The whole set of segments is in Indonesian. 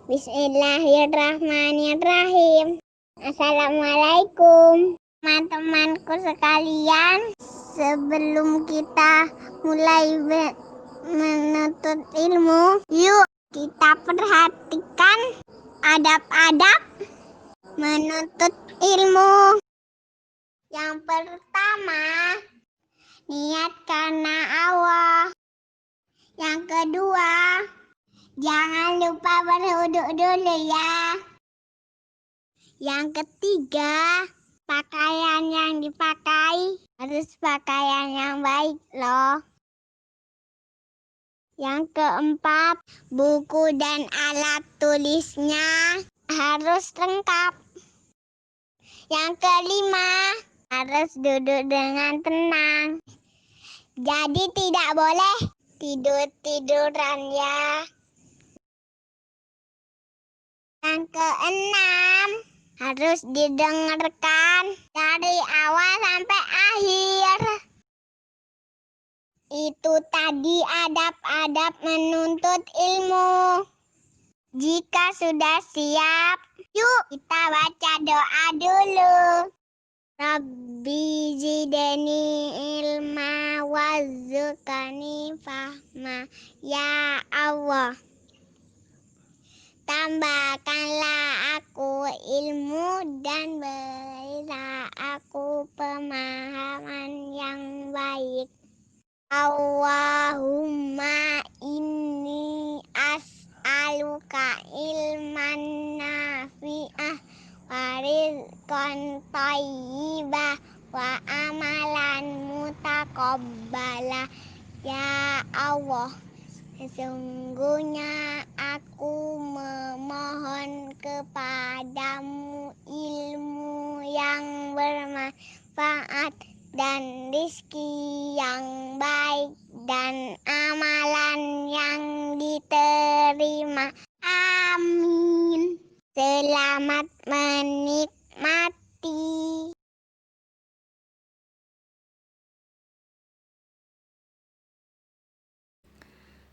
Bismillahirrahmanirrahim. Assalamualaikum teman-temanku sekalian. Sebelum kita mulai menuntut ilmu, yuk kita perhatikan adab-adab menuntut ilmu. Yang pertama, niat karena Allah. Yang kedua, jangan lupa berwudu dulu ya. Yang ketiga, pakaian yang dipakai harus pakaian yang baik loh. Yang keempat, buku dan alat tulisnya harus lengkap. Yang kelima, harus duduk dengan tenang. Jadi tidak boleh tidur-tiduran ya. Yang keenam, harus didengarkan dari awal sampai akhir. Itu tadi adab-adab menuntut ilmu. Jika sudah siap, yuk kita baca doa dulu. Rabbi zidni ilma warzuqni fahma. Ya Allah, tambahkanlah aku ilmu dan berilah aku pemahaman yang baik. Allahumma inni as'aluka ilman nafi'ah wa rizqan thayyibah wa amalan mutaqabbala. Ya Allah, sesungguhnya aku memohon kepadamu ilmu yang bermanfaat dan rizki yang baik dan amalan yang diterima. Amin. Selamat menikmati.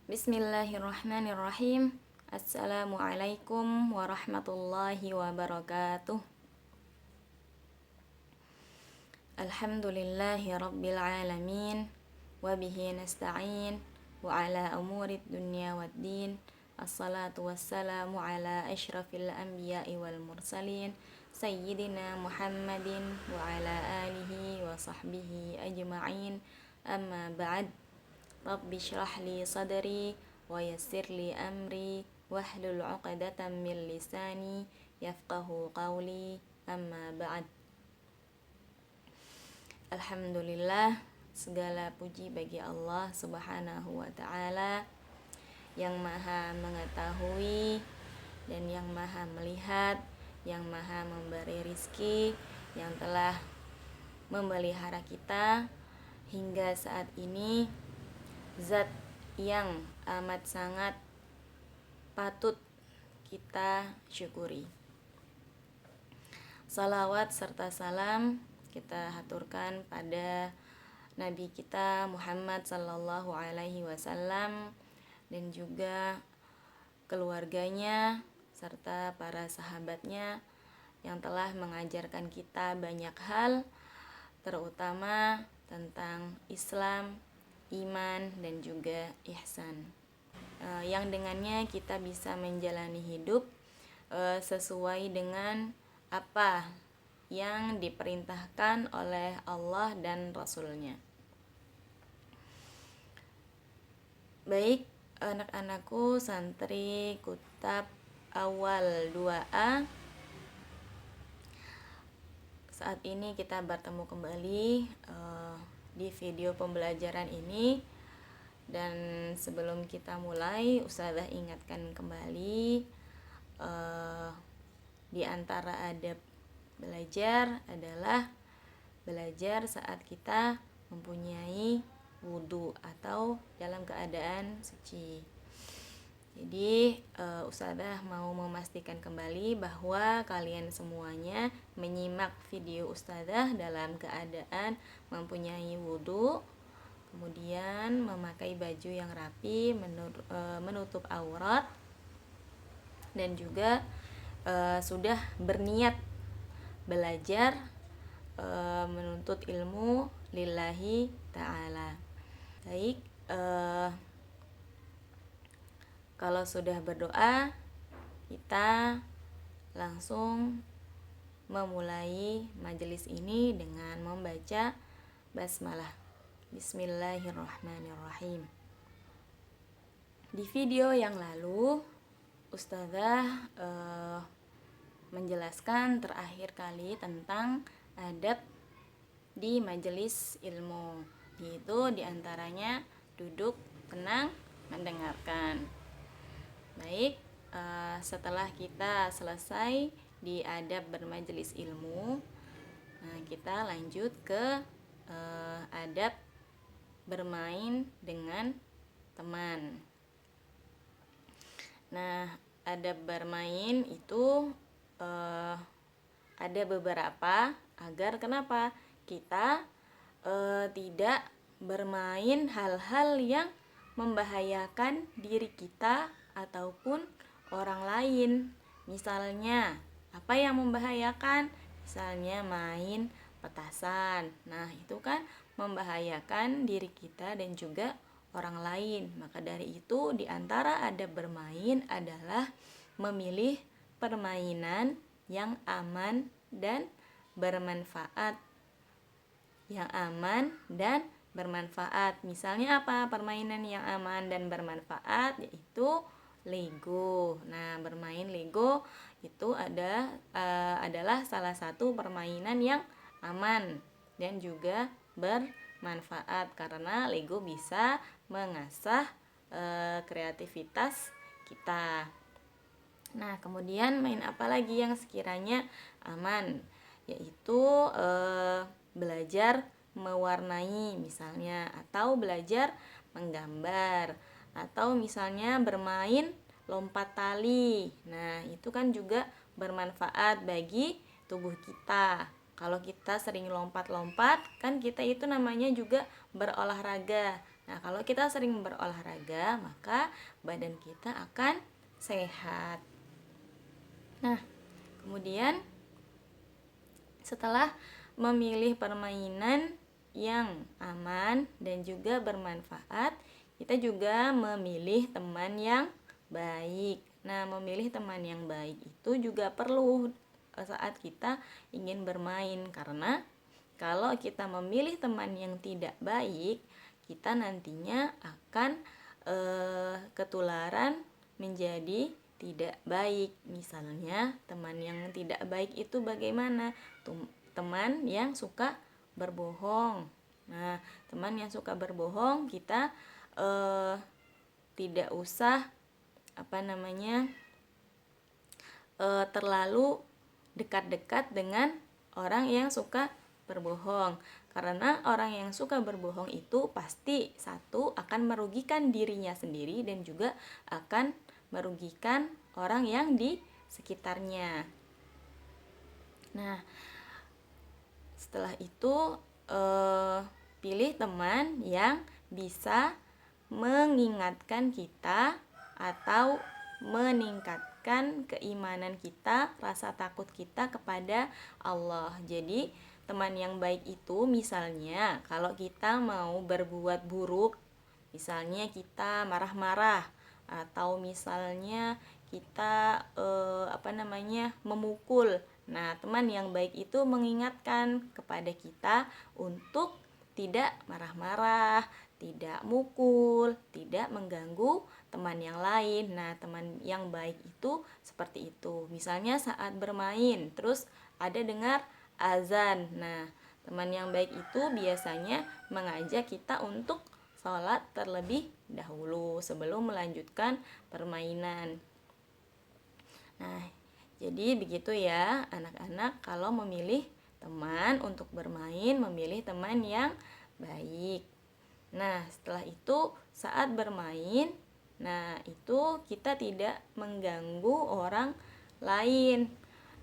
Bismillahirrahmanirrahim. Assalamualaikum warahmatullahi wabarakatuh. Alhamdulillahi rabbil alamin. Wabihi nasta'in. Wa ala umurid dunya waddin. Assalatu wassalamu ala ashrafil anbiya'i wal mursalin, Sayyidina Muhammadin wa ala alihi wa sahbihi ajma'in. Amma ba'd. Rabbi syrah li sadri wa yassir li amri wahlul 'uqdatam min lisani yafqahu qawli. Amma ba'd. Alhamdulillah, segala puji bagi Allah Subhanahu wa ta'ala yang maha mengetahui dan yang maha melihat, yang maha memberi rizki, yang telah memelihara kita hingga saat ini. Zat yang amat sangat patut kita syukuri. Salawat serta salam kita haturkan pada Nabi kita Muhammad sallallahu alaihi wasallam dan juga keluarganya serta para sahabatnya yang telah mengajarkan kita banyak hal, terutama tentang Islam, iman, dan juga ihsan, yang dengannya kita bisa menjalani hidup sesuai dengan apa yang diperintahkan oleh Allah dan Rasul-Nya. Baik, anak-anakku santri Kutab Awal 2A, saat ini kita bertemu kembali di video pembelajaran ini. Dan sebelum kita mulai, Ustazah ingatkan kembali di antara adab belajar adalah belajar saat kita mempunyai wudu atau dalam keadaan suci. Jadi Ustazah mau memastikan kembali bahwa kalian semuanya menyimak video Ustazah dalam keadaan mempunyai wudu, kemudian memakai baju yang rapi, menutup aurat, dan juga sudah berniat belajar menuntut ilmu lillahi ta'ala. Baik, kalau sudah berdoa, kita langsung memulai majelis ini dengan membaca basmalah. Bismillahirrahmanirrahim. Di video yang lalu, Ustazah menjelaskan terakhir kali tentang adab di majelis ilmu, yaitu diantaranya duduk tenang mendengarkan. Baik, setelah kita selesai di adab bermajelis ilmu, kita lanjut ke adab bermain dengan teman. Nah, adab bermain itu ada beberapa agar kenapa kita tidak bermain hal-hal yang membahayakan diri kita ataupun orang lain. Misalnya, apa yang membahayakan? Misalnya main petasan. Nah, itu kan membahayakan diri kita dan juga orang lain. Maka dari itu, di antara adab bermain adalah memilih permainan yang aman dan bermanfaat. Yang aman dan bermanfaat. Misalnya apa permainan yang aman dan bermanfaat? Yaitu Lego. Nah, bermain Lego itu adalah salah satu permainan yang aman dan juga bermanfaat karena Lego bisa mengasah kreativitas kita. Nah, kemudian main apa lagi yang sekiranya aman? Yaitu belajar mewarnai misalnya, atau belajar menggambar, atau misalnya bermain lompat tali. Nah, itu kan juga bermanfaat bagi tubuh kita. Kalau kita sering lompat-lompat, kan kita itu namanya juga berolahraga. Nah, kalau kita sering berolahraga, maka badan kita akan sehat. Nah, kemudian setelah memilih permainan yang aman dan juga bermanfaat, kita juga memilih teman yang baik. Nah, memilih teman yang baik itu juga perlu saat kita ingin bermain, karena kalau kita memilih teman yang tidak baik, kita nantinya akan ketularan menjadi tidak baik. Misalnya, teman yang tidak baik itu bagaimana? Teman yang suka berbohong. Nah, teman yang suka berbohong kita tidak usah terlalu dekat-dekat dengan orang yang suka berbohong, karena orang yang suka berbohong itu pasti satu akan merugikan dirinya sendiri dan juga akan merugikan orang yang di sekitarnya. Nah, setelah itu pilih teman yang bisa mengingatkan kita atau meningkatkan keimanan kita, rasa takut kita kepada Allah. Jadi teman yang baik itu misalnya kalau kita mau berbuat buruk, misalnya kita marah-marah, atau misalnya kita memukul. Nah, teman yang baik itu mengingatkan kepada kita untuk tidak marah-marah, tidak mukul, tidak mengganggu teman yang lain. Nah, teman yang baik itu seperti itu. Misalnya saat bermain, terus ada dengar azan. Nah, teman yang baik itu biasanya mengajak kita untuk sholat terlebih dahulu sebelum melanjutkan permainan. Nah, jadi begitu ya anak-anak, kalau memilih teman untuk bermain, memilih teman yang baik. Nah, setelah itu saat bermain, nah itu kita tidak mengganggu orang lain.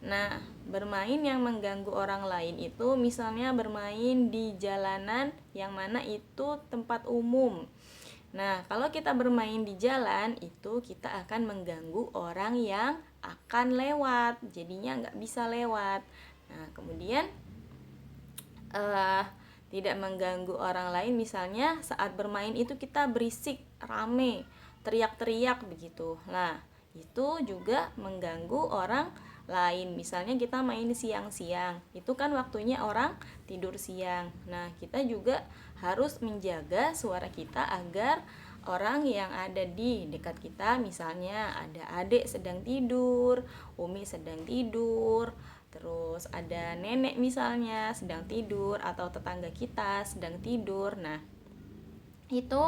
Nah, bermain yang mengganggu orang lain itu misalnya bermain di jalanan yang mana itu tempat umum. Nah, kalau kita bermain di jalan itu kita akan mengganggu orang yang akan lewat, jadinya nggak bisa lewat. Nah, kemudian tidak mengganggu orang lain, misalnya saat bermain itu kita berisik, rame, teriak-teriak begitu. Nah, itu juga mengganggu orang lain. Misalnya kita main siang-siang, itu kan waktunya orang tidur siang. Nah, kita juga harus menjaga suara kita agar orang yang ada di dekat kita, misalnya ada adik sedang tidur, umi sedang tidur, terus ada nenek misalnya sedang tidur, atau tetangga kita sedang tidur. Nah, itu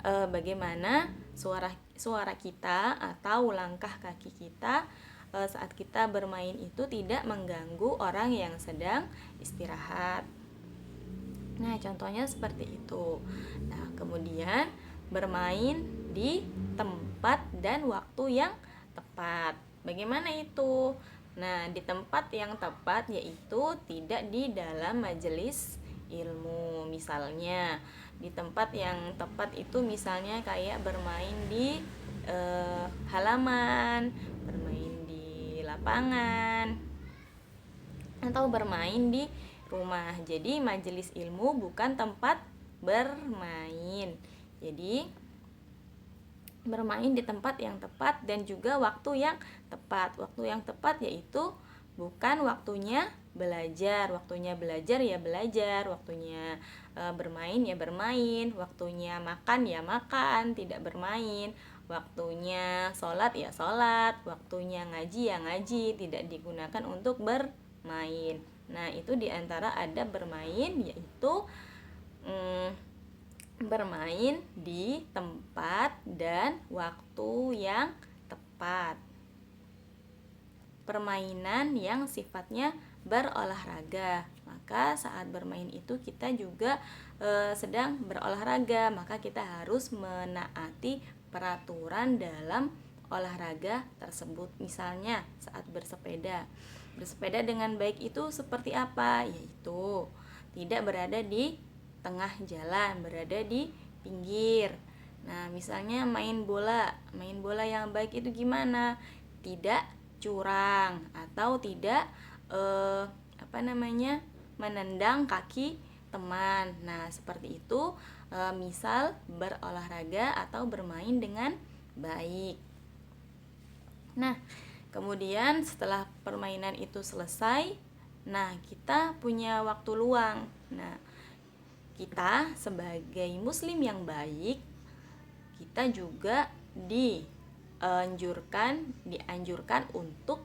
bagaimana suara kita atau langkah kaki kita saat kita bermain itu tidak mengganggu orang yang sedang istirahat. Nah, contohnya seperti itu. Nah, kemudian bermain di tempat dan waktu yang tepat. Bagaimana itu? Nah, di tempat yang tepat yaitu tidak di dalam majelis ilmu. Misalnya, di tempat yang tepat itu misalnya kayak bermain di halaman, bermain di lapangan, atau bermain di rumah. Jadi majelis ilmu bukan tempat bermain. Jadi bermain di tempat yang tepat dan juga waktu yang tepat. Waktu yang tepat yaitu bukan waktunya belajar. Waktunya belajar ya belajar, waktunya bermain ya bermain, waktunya makan ya makan, tidak bermain. Waktunya sholat ya sholat, waktunya ngaji ya ngaji, tidak digunakan untuk bermain. Nah, itu diantara adab bermain yaitu bermain di tempat dan waktu yang tepat. Permainan yang sifatnya berolahraga, maka saat bermain itu kita juga sedang berolahraga, maka kita harus menaati peraturan dalam olahraga tersebut. Misalnya saat bersepeda dengan baik itu seperti apa? Yaitu tidak berada di tengah jalan, berada di pinggir. Nah, misalnya main bola yang baik itu gimana? Tidak curang atau tidak menendang kaki teman. Nah, seperti itu misal berolahraga atau bermain dengan baik. Nah, kemudian setelah permainan itu selesai, nah kita punya waktu luang. Nah, kita sebagai muslim yang baik, kita juga dianjurkan untuk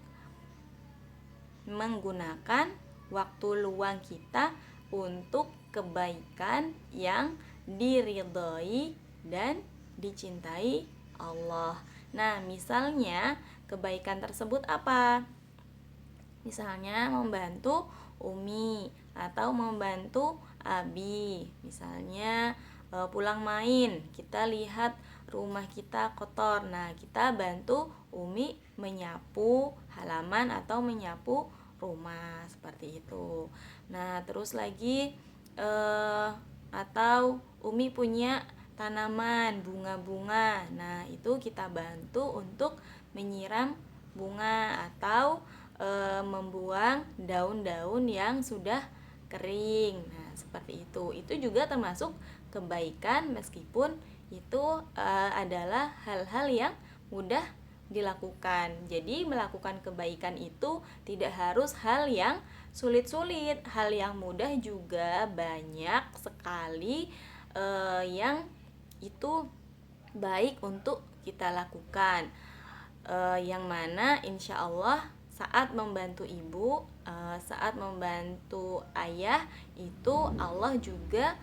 menggunakan waktu luang kita untuk kebaikan yang diridhoi dan dicintai Allah. Nah, misalnya kebaikan tersebut apa? Misalnya membantu umi atau membantu abi. Misalnya pulang main, kita lihat rumah kita kotor. Nah, kita bantu umi menyapu halaman atau menyapu rumah, seperti itu. Nah, terus lagi atau umi punya tanaman bunga-bunga. Nah, itu kita bantu untuk menyiram bunga atau membuang daun-daun yang sudah kering. Nah, seperti itu. Itu juga termasuk kebaikan meskipun itu adalah hal-hal yang mudah dilakukan. Jadi melakukan kebaikan itu tidak harus hal yang sulit-sulit, hal yang mudah juga banyak sekali yang itu baik untuk kita lakukan. Yang mana insya Allah saat membantu ibu, saat membantu ayah, itu Allah juga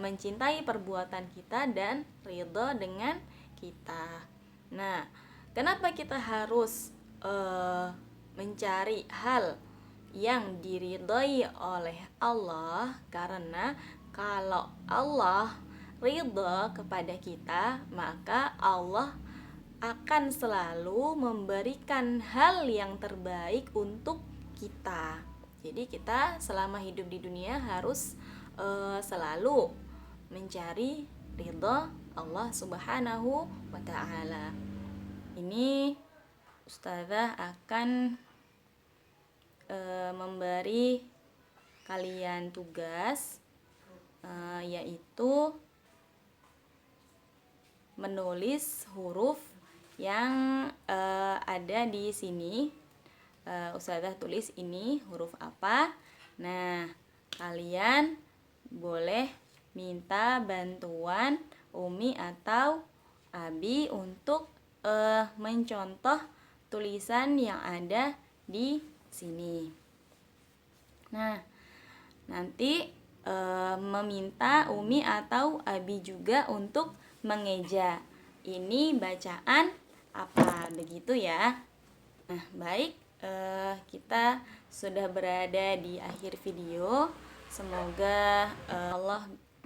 mencintai perbuatan kita dan ridho dengan kita. Nah, kenapa kita harus mencari hal yang diridhoi oleh Allah? Karena kalau Allah ridho kepada kita, maka Allah akan selalu memberikan hal yang terbaik untuk kita. Jadi kita selama hidup di dunia harus selalu mencari ridha Allah Subhanahu wa ta'ala. Ini Ustazah akan memberi kalian tugas yaitu menulis huruf yang ada di sini. Ustazah tulis ini huruf apa. Nah, kalian boleh minta bantuan Umi atau Abi untuk mencontoh tulisan yang ada di sini. Nah, nanti meminta Umi atau Abi juga untuk mengeja ini bacaan apa, begitu ya. Nah, baik, kita sudah berada di akhir video. Semoga Allah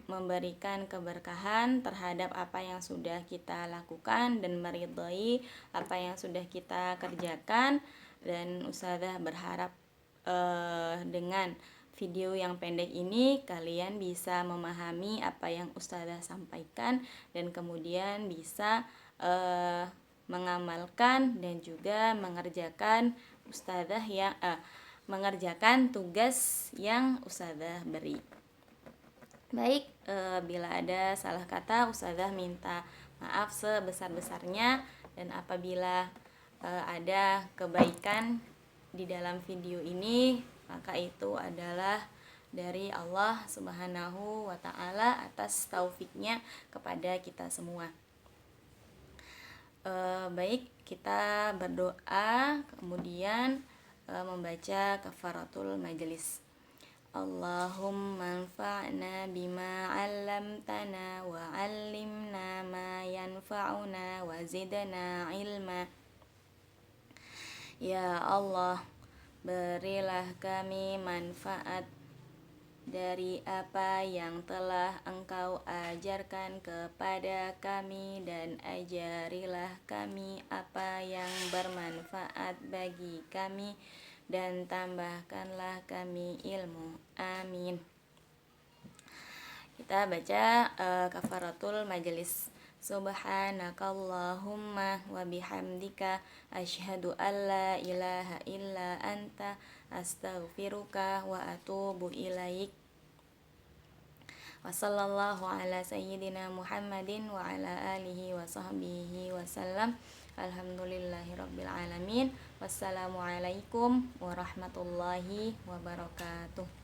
memberikan keberkahan terhadap apa yang sudah kita lakukan dan meridhai apa yang sudah kita kerjakan. Dan Ustazah berharap dengan video yang pendek ini kalian bisa memahami apa yang Ustazah sampaikan dan kemudian bisa mengamalkan dan juga mengerjakan mengerjakan tugas yang Ustazah beri. Baik, bila ada salah kata Ustazah minta maaf sebesar-besarnya, dan apabila ada kebaikan di dalam video ini maka itu adalah dari Allah Subhanahu wa ta'ala atas taufiknya kepada kita semua. Baik, kita berdoa kemudian membaca kafaratul majelis. Allahumma anfa'na bima 'allamtana wa 'allimna ma yanfa'una wa zidna ilma. Ya Allah, berilah kami manfaat dari apa yang telah Engkau ajarkan kepada kami, dan ajarilah kami apa yang bermanfaat bagi kami, dan tambahkanlah kami ilmu. Amin. Kita baca kafaratul majelis. Subhanakallahumma wa bihamdika asyhadu an la ilaha illa anta astaghfiruka wa atubu ilaik. Wa sallallahu ala sayyidina Muhammadin wa ala alihi wa sahbihi wa sallam. Alhamdulillahi rabbil alamin. Wassalamualaikum warahmatullahi wabarakatuh.